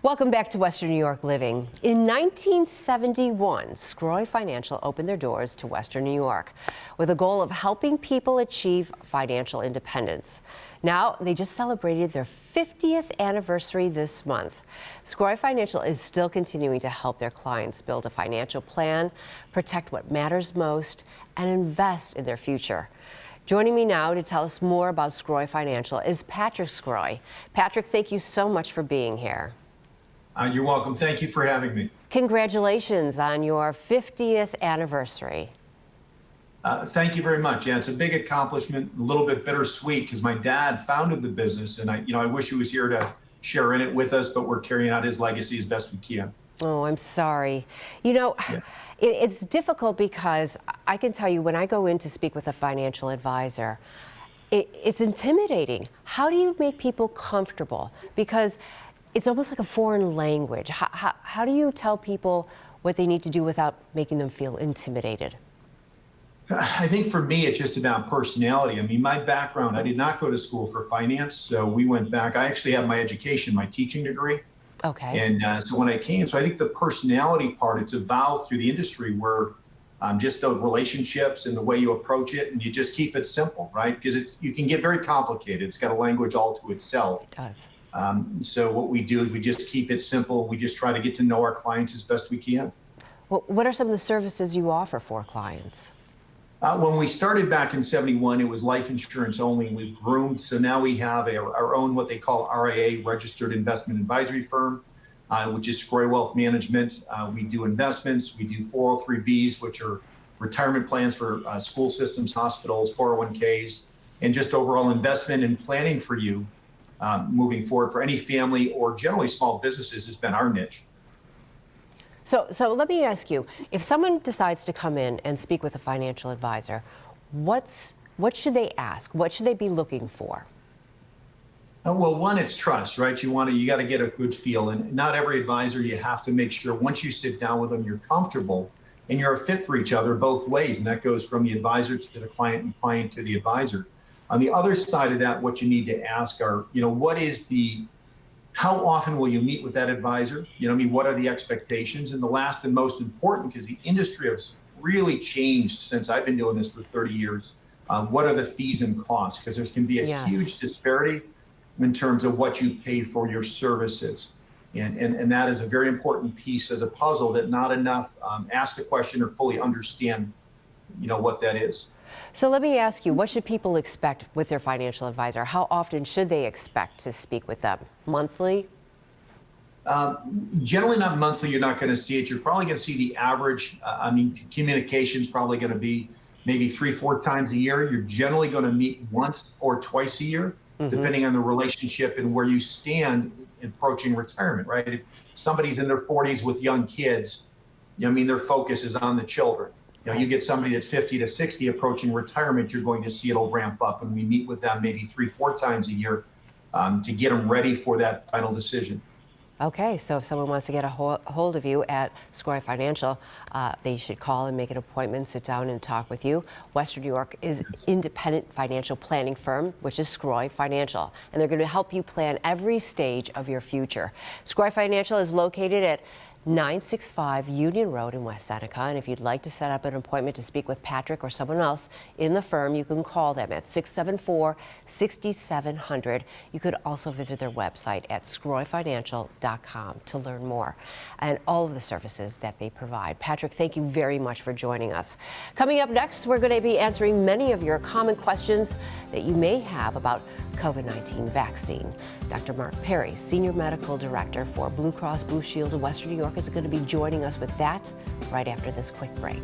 Welcome back to Western New York Living. In 1971, Sgroi Financial opened their doors to Western New York with a goal of helping people achieve financial independence. Now, they just celebrated their 50th anniversary this month. Sgroi Financial is still continuing to help their clients build a financial plan, protect what matters most, and invest in their future. Joining me now to tell us more about Sgroi Financial is Patrick Sgroi. Patrick, thank you so much for being here. You're welcome. Thank you for having me. Congratulations on your 50th anniversary. Thank you very much. Yeah, it's a big accomplishment, a little bit bittersweet because my dad founded the business, and I wish he was here to share in it with us, but we're carrying out his legacy as best we can. Oh, I'm sorry. You know, it's difficult because I can tell you when I go in to speak with a financial advisor, it's intimidating. How do you make people comfortable? Because it's almost like a foreign language. How do you tell people what they need to do without making them feel intimidated? I think for me, it's just about personality. I mean, my background, I did not go to school for finance, so we went back. I actually have my education, my teaching degree. Okay. And so when I came, so I think the personality part, it's evolved through the industry where just the relationships and the way you approach it, and you just keep it simple, right? Because you can get very complicated. It's got a language all to itself. It does. So what we do is we just keep it simple. We just try to get to know our clients as best we can. Well, what are some of the services you offer for clients? When we started back in '71, it was life insurance only, and we've groomed. So now we have our own, what they call RIA, Registered Investment Advisory Firm, which is Sgroi Wealth Management. We do investments. We do 403Bs, which are retirement plans for school systems, hospitals, 401Ks, and just overall investment and planning for you moving forward for any family or generally small businesses has been our niche. So let me ask you, if someone decides to come in and speak with a financial advisor, what should they ask? What should they be looking for? Well, one, it's trust, right? You got to get a good feel, and not every advisor, you have to make sure once you sit down with them, you're comfortable and you're a fit for each other both ways. And that goes from the advisor to the client and client to the advisor. On the other side of that, what you need to ask are, how often will you meet with that advisor? What are the expectations? And the last and most important, because the industry has really changed since I've been doing this for 30 years, what are the fees and costs? Because there can be a huge disparity in terms of what you pay for your services. And that is a very important piece of the puzzle that not enough ask the question or fully understand, what that is. So let me ask you, what should people expect with their financial advisor? How often should they expect to speak with them? Monthly? Generally not monthly. You're not going to see it. You're probably going to see the average. Communication's probably going to be maybe 3-4 times a year. You're generally going to meet once or twice a year, depending on the relationship and where you stand approaching retirement, right? If somebody's in their 40s with young kids, their focus is on the children. You get somebody that's 50 to 60 approaching retirement, you're going to see it'll ramp up. And we meet with them maybe 3-4 times a year to get them ready for that final decision. Okay, so if someone wants to get a hold of you at Sgroi Financial, they should call and make an appointment, sit down and talk with you. Western New York is independent financial planning firm, which is Sgroi Financial, and they're going to help you plan every stage of your future. Sgroi Financial is located at 965 Union Road in West Seneca, and if you'd like to set up an appointment to speak with Patrick or someone else in the firm, you can call them at 674-6700. You could also visit their website at sgroifinancial.com to learn more and all of the services that they provide. Patrick, thank you very much for joining us. Coming up next, we're going to be answering many of your common questions that you may have about COVID-19 vaccine. Dr. Mark Perry, Senior Medical Director for Blue Cross Blue Shield of Western New York, is going to be joining us with that right after this quick break.